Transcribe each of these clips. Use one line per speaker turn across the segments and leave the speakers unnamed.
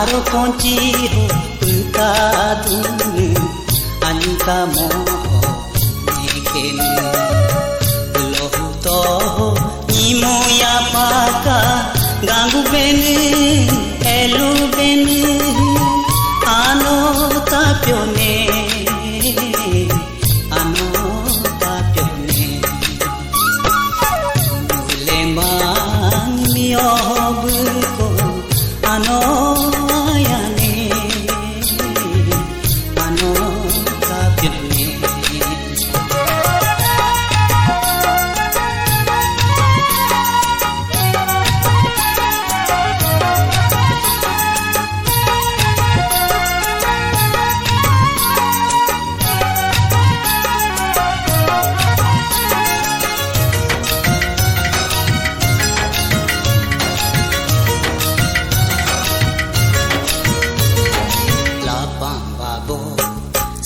Aro konci ho putadun Anka mo nekene Lohu toho imo ya paka Gangu bene elu bene Ano tapione Ano tapione Lemang miob ko Ano ayane Ano tapione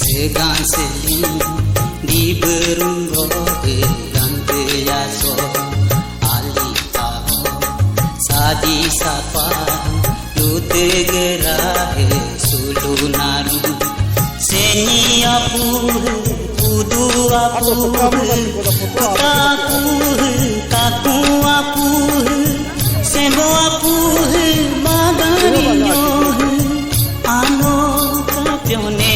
Segan seling di berunggo gante yaso alitaho sadi sapa yute gerahe sulunaru seni apu kudu apu kaku kaku apu sembo apu magarinyo ano kapione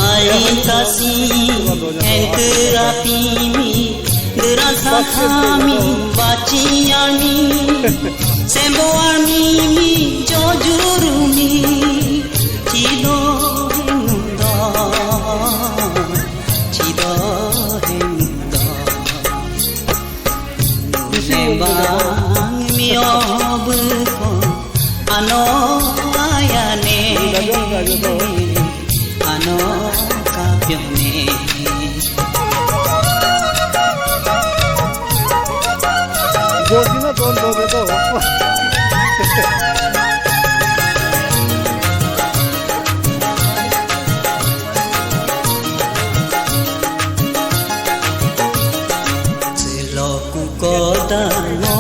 Hai kasih enterapimi derasa kami baciani sembo armimi jojurumi cido hemunda nembang miob ko ano ayane ano kapione
Gosina don dobe to
Seloku kodano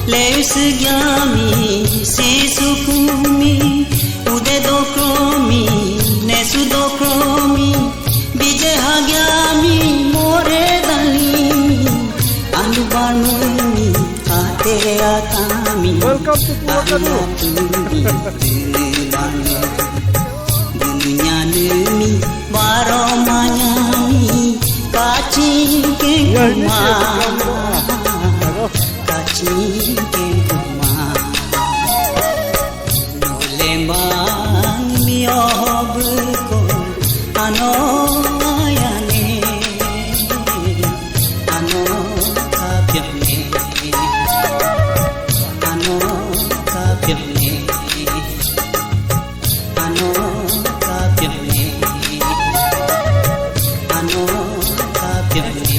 leus gyami sisukumi ude dokromi nesu dokromi bije hagyami more dalimi andu banumi ate atami
Welcome to Puakanu
dunia nemi baromanyami kaci ke kuma kaci ke kuma Lembang miob ko ano ayane ano kapione ano kapione ano kapione ano kapione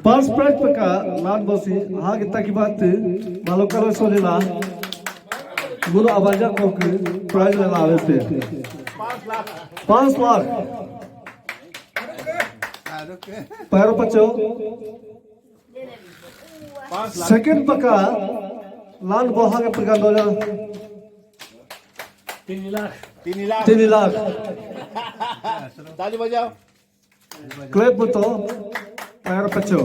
पांच prize का लाल बसी हाँ कितना की बात मालूम करो सोचना गुरु आवाजा को प्राइज लेना आवे थे 5 लाख पैरों पचो सेकंड पका लाल बोहा के पका 3 लाख
ताली बजाओ
क्लिप तो पैरों पचो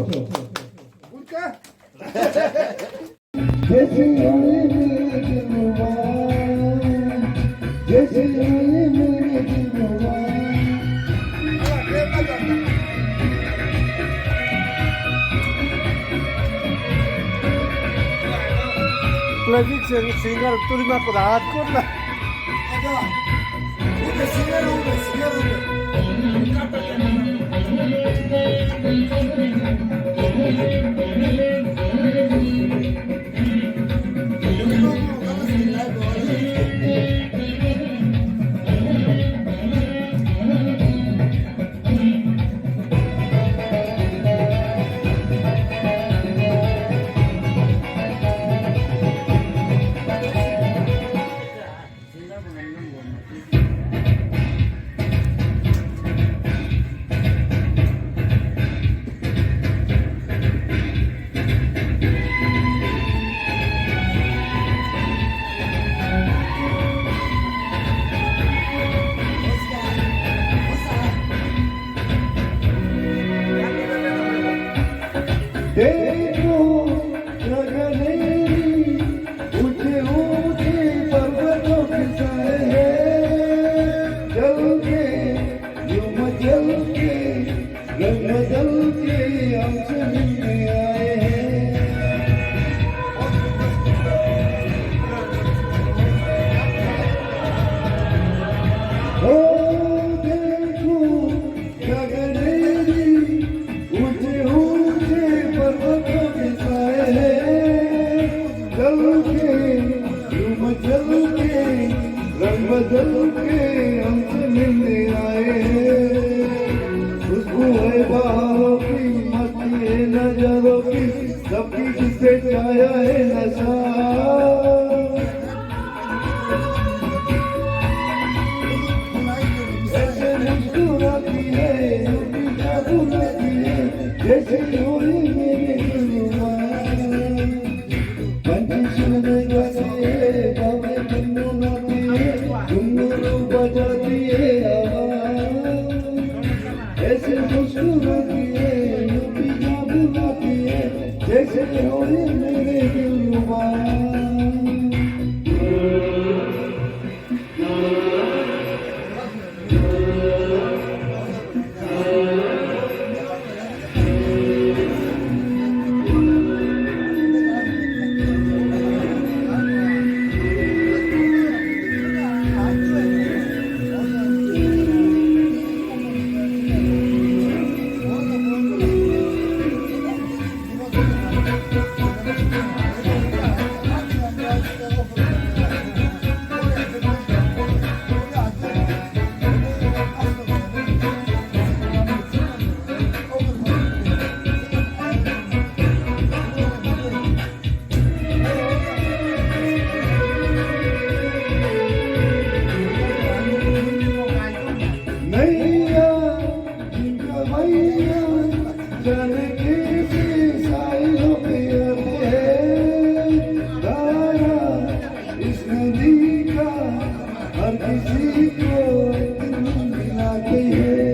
Melodic singer terima kuat kurna.
देखो गगनेरी ऊंचे ऊंचे पर्वतों के साए जल के युम जल के रंग बदल के हमसे मिलने आए हैं ओ देखो गगनेरी ऊंचे ऊंचे पर्वतों के साए जल के युम जल के रंग बदल के हमसे मिलने आए हैं खुशबू है बहारों की मस्ती है नजारों की सबकी जिसे छाया है नशा ऐसे मुस्कुराती है यूं जादू करती है जैसे कोई मेरे दिलवा पंछी सुनने गाती है बाबे गुनगुनाती है घुंघरू बजाती है आवाज ऐसे मुस्कुराती है यूं जादू करती है जैसे कोई मेरे दिलवा नैया जिनका मैया जाने कैसे साइलों पे आते हैं धारा इस नदी का हर किसी को मिलाते हैं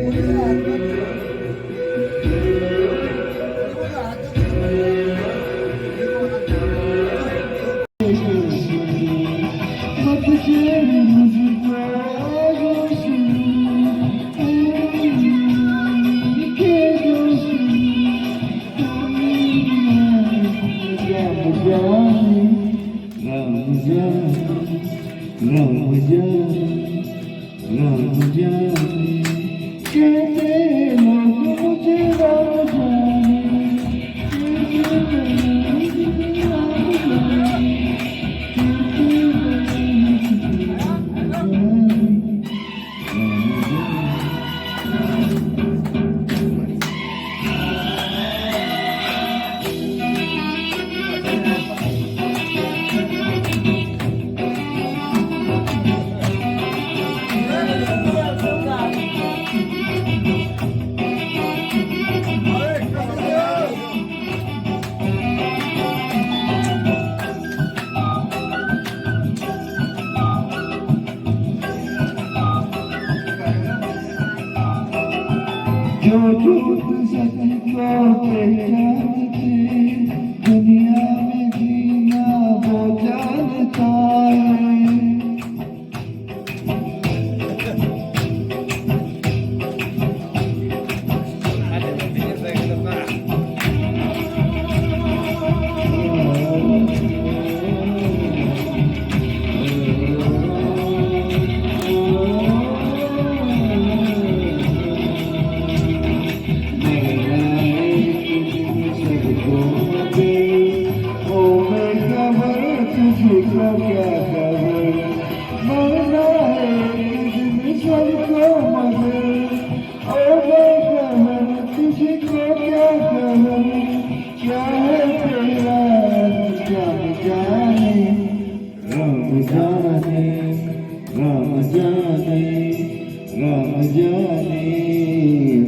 जो झूठ सच को पहचानते दुनिया में जीना वो जानता है क्या खबर मरना है किसी सबको मगर ओ बेखबर किसको क्या खबर क्या है तेरा जान जाने राम जाने राम जाने राम जाने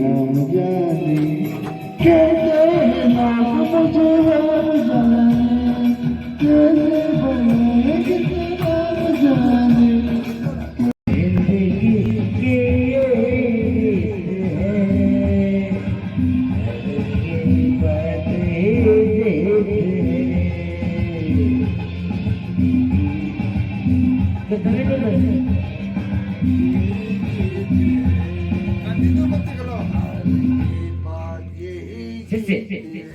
राम जाने कहते हैं नाम मुझे राम जाने कैसे बने कितने राम जाने जिंदगी के ये
Sí, sí, sí, sí.